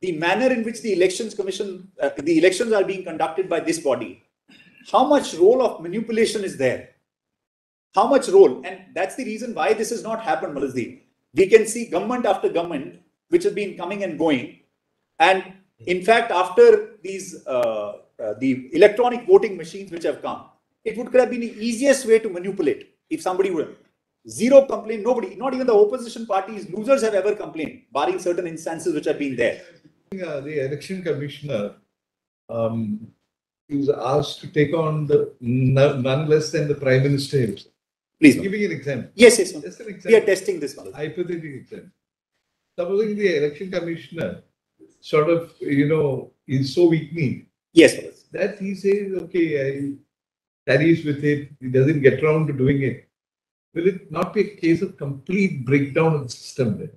the manner in which the elections commission, the elections are being conducted by this body, how much role of manipulation is there? How much role? And that's the reason why this has not happened, Malazdeep. We can see government after government which has been coming and going. And in fact, after these the electronic voting machines which have come, it could have been the easiest way to manipulate. If somebody would, zero complaint, nobody, not even the opposition parties, losers have ever complained, barring certain instances which have been there. The election commissioner he was asked to take on the none less than the Prime Minister himself. Please. Giving an example. Yes, yes. Just an example. We are testing this one. Hypothetical example. Supposing the election commissioner sort of, is so weak-kneed. Yes, sir. That he says, okay, I carries with it, he doesn't get around to doing it. Will it not be a case of complete breakdown of the system then?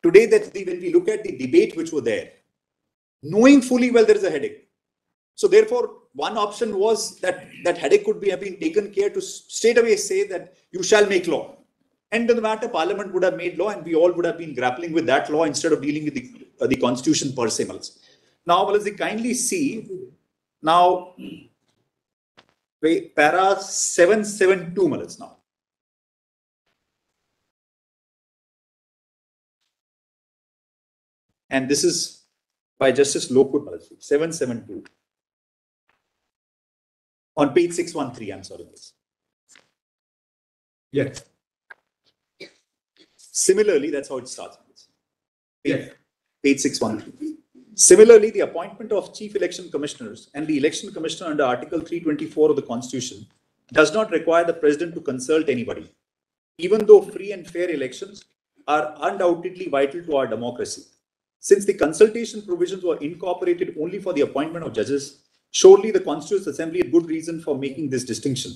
Today, when we look at the debate which were there, knowing fully well there is a headache. So therefore, one option was that headache could have been taken care to straight away say that you shall make law. And the matter, Parliament would have made law and we all would have been grappling with that law instead of dealing with the Constitution per se. Now, as they kindly see, now, para 772 now. And this is by Justice Lokur, 772. On page 613, I'm sorry. Yes. Similarly, that's how it starts. Yes. Page 613. Similarly, the appointment of chief election commissioners and the election commissioner under Article 324 of the Constitution does not require the president to consult anybody, even though free and fair elections are undoubtedly vital to our democracy. Since the consultation provisions were incorporated only for the appointment of judges, surely the Constituent Assembly had good reason for making this distinction.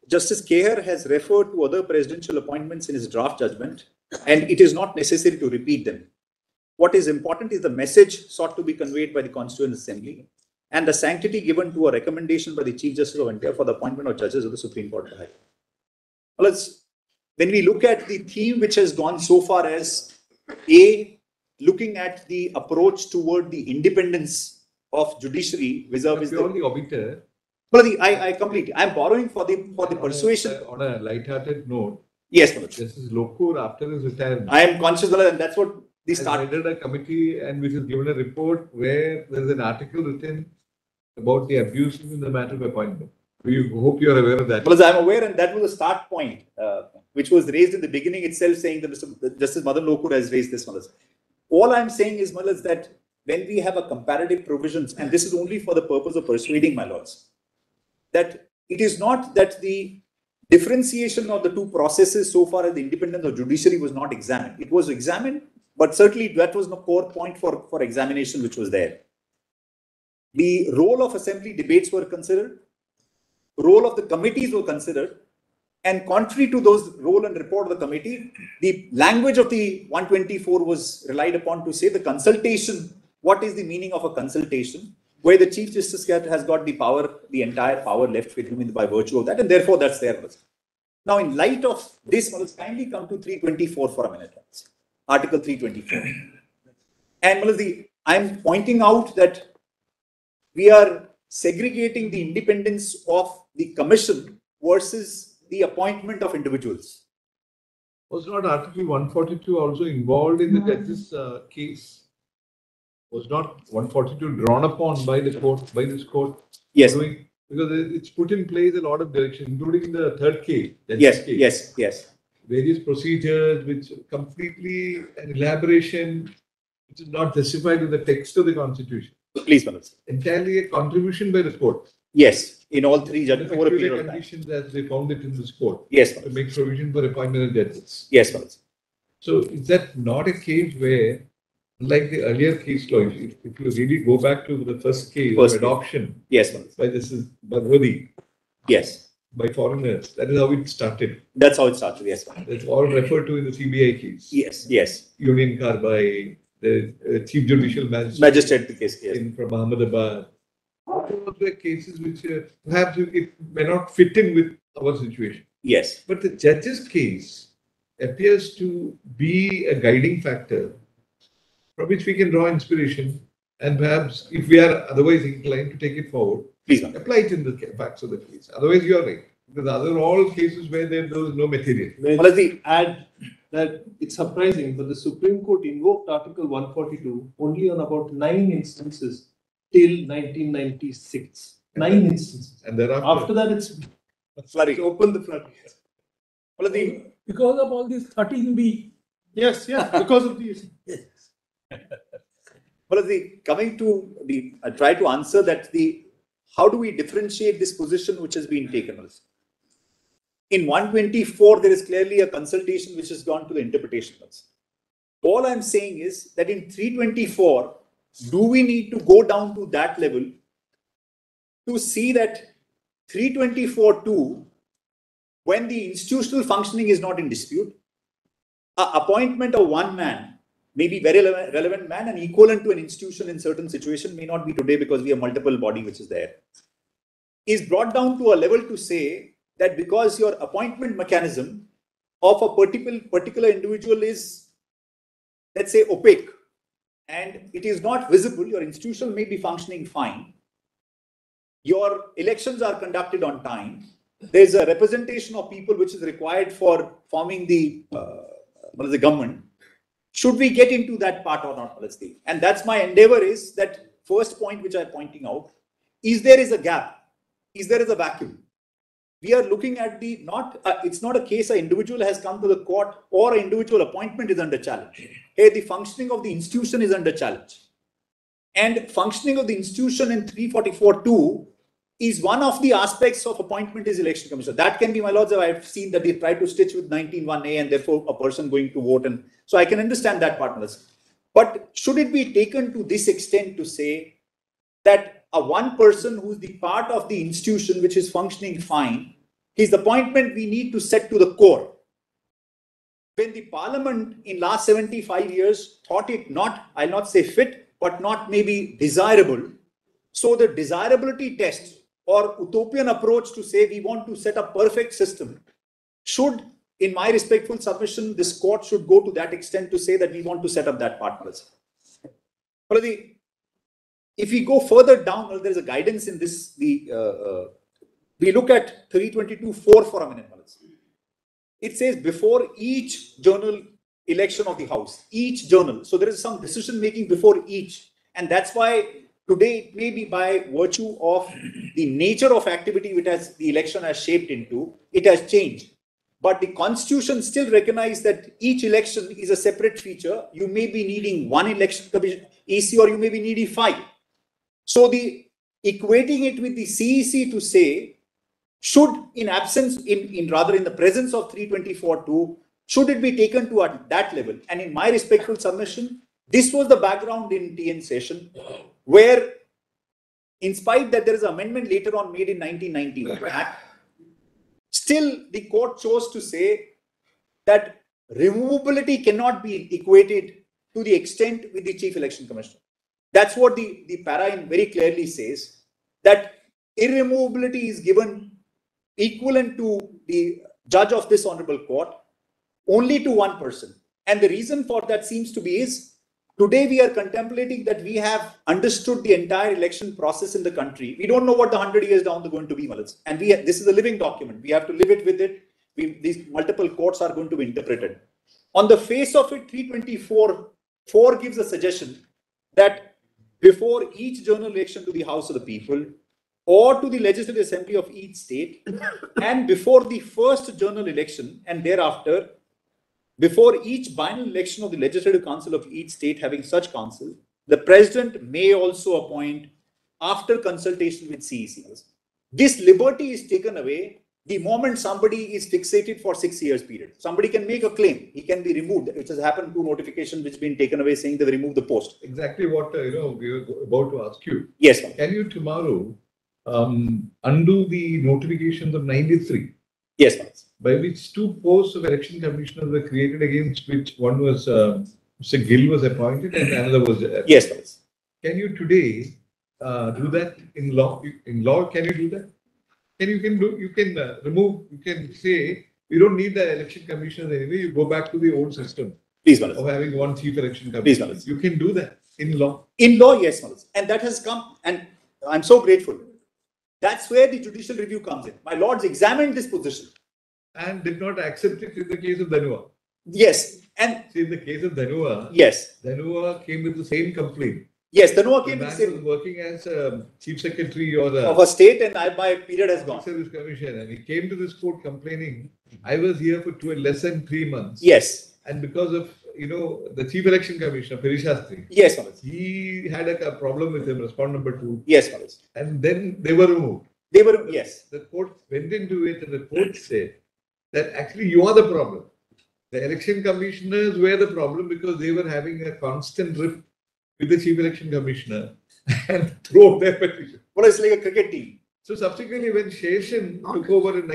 Justice KR has referred to other presidential appointments in his draft judgment, and it is not necessary to repeat them. What is important is the message sought to be conveyed by the Constituent Assembly and the sanctity given to a recommendation by the Chief Justice of India for the appointment of judges of the Supreme Court. Well, when we look at the theme which has gone so far as looking at the approach toward the independence of judiciary vis-a-vis the obiter. Well, I completely. I'm borrowing for the persuasion. On a light-hearted note. Yes, Justice Lokur, after his retirement, I am conscious of that, and that's what they started. Headed a committee and which has given a report where there is an article written about the abuses in the matter of appointment. We hope you are aware of that. Well, I'm aware, and that was a start point, which was raised in the beginning itself, saying that Justice Madan Lokur has raised this one. All I'm saying is, Malas, that when we have a comparative provisions, and this is only for the purpose of persuading my lords, that it is not that the differentiation of the two processes so far as the independence of judiciary was not examined. It was examined, but certainly that was no core point for examination which was there. The role of assembly debates were considered, role of the committees were considered, and contrary to those role and report of the committee, the language of the 124 was relied upon to say the consultation, what is the meaning of a consultation, where the Chief Justice has got the power, the entire power left with him by virtue of that, and therefore that's there. Now, in light of this, let's kindly come to 324 for a minute. Article 324. And I'm pointing out that we are segregating the independence of the commission versus the appointment of individuals. Was not Article 142 also involved in the judge's case? Was not 142 drawn upon by the court, by this court? Yes. Because it's put in place a lot of direction, including the third case. Yes. Various procedures, which completely an elaboration, which is not justified with the text of the Constitution. Please, Manas. Entirely a contribution by the court. Yes, in all three judges over a period of time. Conditions as they found it in this court. Yes, to make provision for appointment of judges. Yes, Manas. So is that not a case where, like the earlier case law, if you really go back to the first case of adoption, yes, Manas, by this is Bharwadi, yes, by foreigners, that is how it started. That's how it started. Yes, Manas. That's all referred to in the CBI case. Yes. Union Carbide, the Chief Judicial Magistrate Magistrate case from Ahmedabad. those were cases which perhaps it may not fit in with our situation. Yes. But the judge's case appears to be a guiding factor from which we can draw inspiration, and perhaps if we are otherwise inclined to take it forward, Please apply it in the facts of the case. Otherwise, you are right. Because other all cases where there was no material. May I add that it's surprising, but the Supreme Court invoked Article 142 only on about 9 instances till 1996. 9 instances. And thereafter, After that, it's opened the floodgates. Because of all these 13B. Yes, because of these. Coming to try to answer that, how do we differentiate this position which has been taken? In 124, there is clearly a consultation which has gone to the interpretation. All I'm saying is that in 324, do we need to go down to that level to see that 324(2), when the institutional functioning is not in dispute, appointment of one man may be very relevant man and equivalent to an institution in certain situation, may not be today because we have multiple body which is there, is brought down to a level to say that because your appointment mechanism of a particular individual is, let's say, opaque and it is not visible, your institution may be functioning fine, your elections are conducted on time, there's a representation of people which is required for forming the government. Should we get into that part or not? And that's my endeavor, is that first point which I'm pointing out, is there is a gap, is there is a vacuum. We are looking at it's not a case an individual has come to the court or an individual appointment is under challenge. Hey, the functioning of the institution is under challenge. And functioning of the institution in 344(2) is one of the aspects of appointment is election commission. That can be, my lords, I've seen that they try to stitch with 19(1)(a) and therefore a person going to vote. And so I can understand that part. But should it be taken to this extent to say that a one person who's the part of the institution which is functioning fine, his appointment we need to set to the core? When the parliament in last 75 years thought it not, I'll not say fit, but not maybe desirable. So the desirability test or utopian approach to say we want to set a perfect system should, in my respectful submission, this court should go to that extent to say that we want to set up that partners. If we go further down, there's a guidance in this. We look at 322(4) for a minute. It says before each journal election of the house, each journal. So there is some decision making before each, and that's why today it may be by virtue of the nature of activity which the election has shaped into, it has changed. But the constitution still recognizes that each election is a separate feature. You may be needing one election commission EC, or you may be needing 5. So the equating it with the CEC to say, should in absence, in the presence of 324(2), should it be taken to that level? And in my respectful submission, this was the background in TN session, where in spite that there is an amendment later on made in 1990 Act, still the court chose to say that removability cannot be equated to the extent with the Chief Election Commissioner. That's what the para very clearly says, that irremovability is given equivalent to the judge of this honorable court only to one person. And the reason for that seems to be is, today we are contemplating that we have understood the entire election process in the country. We don't know what the 100 years down the going to be, and this is a living document. We have to live it with it. These multiple courts are going to be interpreted. On the face of it, 324(4) gives a suggestion that before each general election to the House of the People or to the Legislative Assembly of each state, and before the first general election and thereafter, before each biennial election of the Legislative Council of each state having such council, the President may also appoint after consultation with CECs. This liberty is taken away the moment somebody is fixated for 6 years period. Somebody can make a claim, he can be removed, which has happened to notification which has been taken away saying they remove the post. Exactly what we were about to ask you. Yes, sir. Can you tomorrow undo the notifications of 93? Yes, sir. By which 2 posts of election commissioners were created, against which one was Mr. Gill was appointed and another was. Yes, sir. Can you today do that in law? In law, can you do that? You can remove, you can say, we don't need the election commissioners anyway, you go back to the old system Please, Malas. of having one chief election Please, commissioner. Malas. You can do that in law. In law, yes, Malas. And that has come, and I'm so grateful. That's where the judicial review comes in. My lords examined this position. And did not accept it in the case of Dhanua. Yes. And see, in the case of Dhanua, yes, Dhanua came with the same complaint. Yes, Dhanua came the with man the same. was working as a chief secretary or Of a state, and my period has gone. Service commission, and he came to this court complaining, I was here for less than 3 months. Yes. And because of, the chief election commissioner, Perishastri. Yes, Malas. He had a problem with him, respond number 2. Yes, Malas. And then they were removed. They were, yes. The court went into it and the court said that actually you are the problem. The election commissioners were the problem because they were having a constant rift with the chief election commissioner and throw their petition. Well, it's like a cricket team. So subsequently, when Sheshan took over in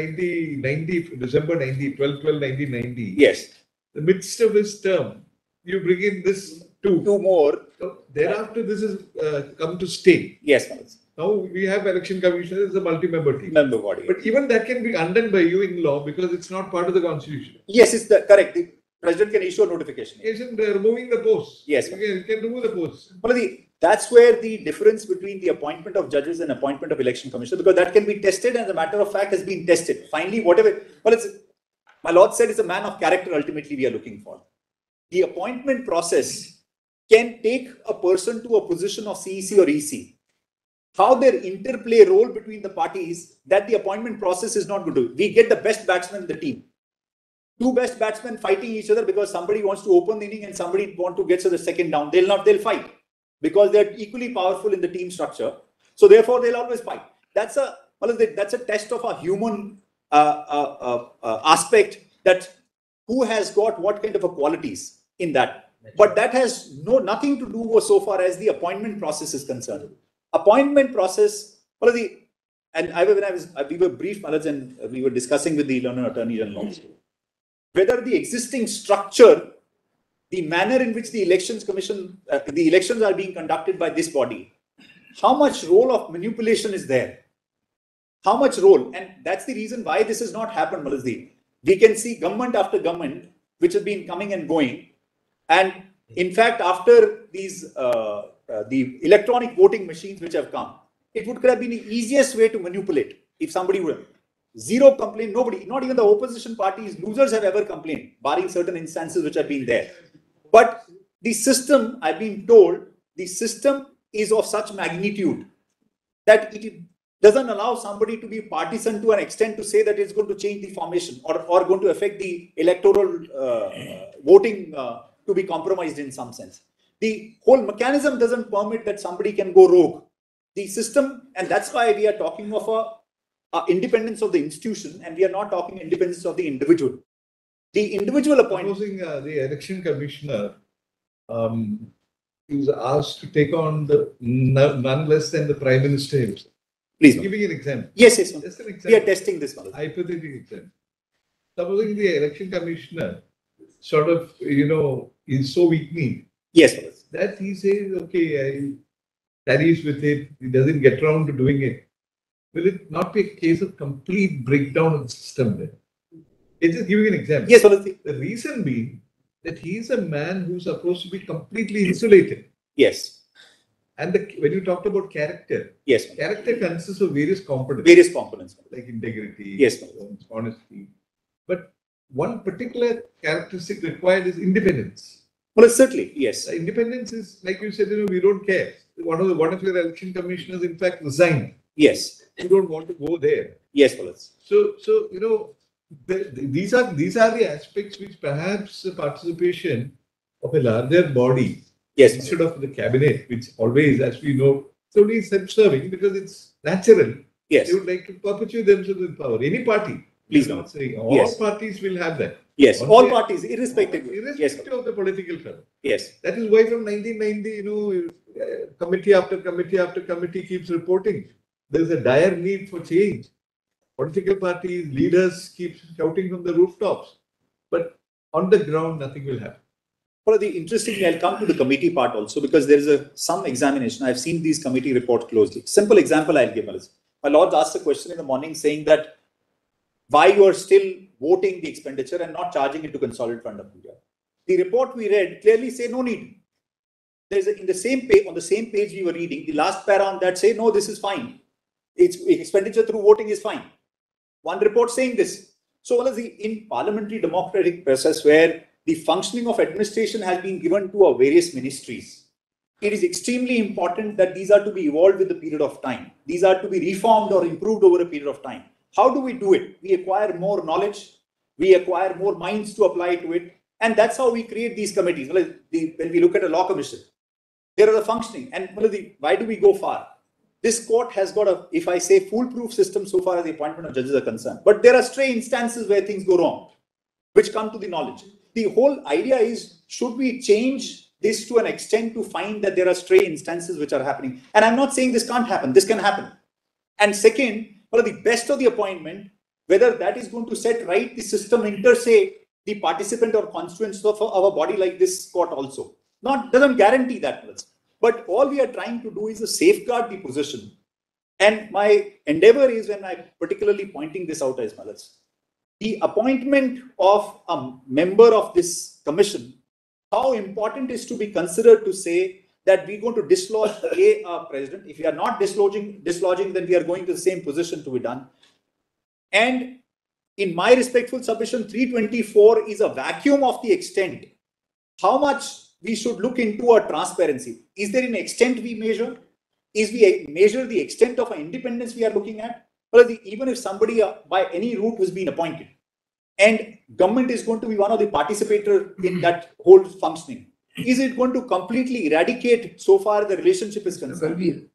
December 1990, yes, the midst of his term, you bring in this two more. So thereafter, this has come to stay. Yes, Malas. Now we have election commissioners, it's a multi-member team. Member body. But even that can be undone by you in law because it's not part of the constitution. Yes, it's correct. The president can issue a notification. Removing the posts. Yes. You can remove the posts. Well, that's where the difference between the appointment of judges and appointment of election commissioners, because that can be tested, and as a matter of fact has been tested. Finally, whatever. Well, my lord said it's a man of character ultimately we are looking for. The appointment process can take a person to a position of CEC or EC. How their interplay role between the parties, that the appointment process is not going to. We get the best batsmen in the team. 2 best batsmen fighting each other because somebody wants to open the inning and somebody wants to get to the second down. They'll fight because they're equally powerful in the team structure. So therefore, they'll always fight. That's a test of a human aspect, that who has got what kind of a qualities in that. But that has nothing to do so far as the appointment process is concerned. Appointment process, we were briefed, Maharaj, and we were discussing with the learned attorney general whether the existing structure, the manner in which the elections commission, the elections are being conducted by this body, how much role of manipulation is there? How much role? And that's the reason why this has not happened, Maharaj. We can see government after government which have been coming and going, and in fact, after these the electronic voting machines which have come, it would have been the easiest way to manipulate. If somebody would, zero complaint, nobody, not even the opposition parties, losers have ever complained, barring certain instances which have been there. But the system, I've been told, the system is of such magnitude that it doesn't allow somebody to be partisan to an extent to say that it's going to change the formation or going to affect the electoral voting to be compromised in some sense. The whole mechanism doesn't permit that somebody can go rogue. The system, and that's why we are talking of a independence of the institution, and we are not talking independence of the individual. The individual appointment. Supposing the election commissioner is asked to take on none less than the prime minister himself. Please. Giving an example. Yes. Just an example. We are testing this one. Hypothetical example. Supposing the election commissioner sort of, is so weak-kneed. Yes, that he says, okay, I carries with it, he doesn't get around to doing it. Will it not be a case of complete breakdown of the system then? It's just giving an example. Yes, Maharaj. The reason being that he is a man who's supposed to be completely insulated. Yes. And when you talked about character, yes, character consists of various components. Various components. Like integrity, yes, honesty. But one particular characteristic required is independence. Well, certainly, yes. Independence is, like you said, we don't care. One of your election commissioners, in fact, resigned. Yes. You don't want to go there. Yes, Maharaj. So these are the aspects which perhaps the participation of a larger body, yes, instead of the cabinet, which always, as we know, it's only self-serving because it's natural. Yes. They would like to perpetuate themselves in power. Any party. Please not saying all parties will have that. Yes, all parties, irrespective of the political color. Yes. That is why from 1990, committee after committee after committee keeps reporting. There is a dire need for change. Political parties, leaders keep shouting from the rooftops. But on the ground, nothing will happen. Interestingly, I'll come to the committee part also because there is some examination. I've seen these committee reports closely. Simple example I'll give. My Lord asked a question in the morning saying that why you are still voting the expenditure and not charging it to Consolidated Fund of India. The report we read clearly say no need. There's in the same page, on the same page we were reading, the last para on that say no, this is fine. It's expenditure through voting is fine. One report saying this. So in parliamentary democratic process where the functioning of administration has been given to our various ministries, it is extremely important that these are to be evolved with the period of time. These are to be reformed or improved over a period of time. How do we do it? We acquire more knowledge, we acquire more minds to apply to it, and that's how we create these committees. When we look at a law commission, there are the functioning, and why do we go far? This court has got a, if I say, foolproof system so far as the appointment of judges are concerned. But there are stray instances where things go wrong, which come to the knowledge. The whole idea is, should we change this to an extent to find that there are stray instances which are happening? And I'm not saying this can't happen. This can happen. And second, the best of the appointment, whether that is going to set right the system inter se the participant or constituents of a body like this court also. Doesn't guarantee that. But all we are trying to do is to safeguard the position. And my endeavor is, when I'm particularly pointing this out as well, the appointment of a member of this commission, how important is to be considered to say that we're going to dislodge a president. If we are not dislodging, then we are going to the same position to be done. And in my respectful submission, 324 is a vacuum of the extent. How much we should look into a transparency. Is there an extent we measure? Is we measure the extent of our independence we are looking at? Well, even if somebody by any route has been appointed and government is going to be one of the participators in that whole functioning, is it going to completely eradicate so far the relationship is concerned?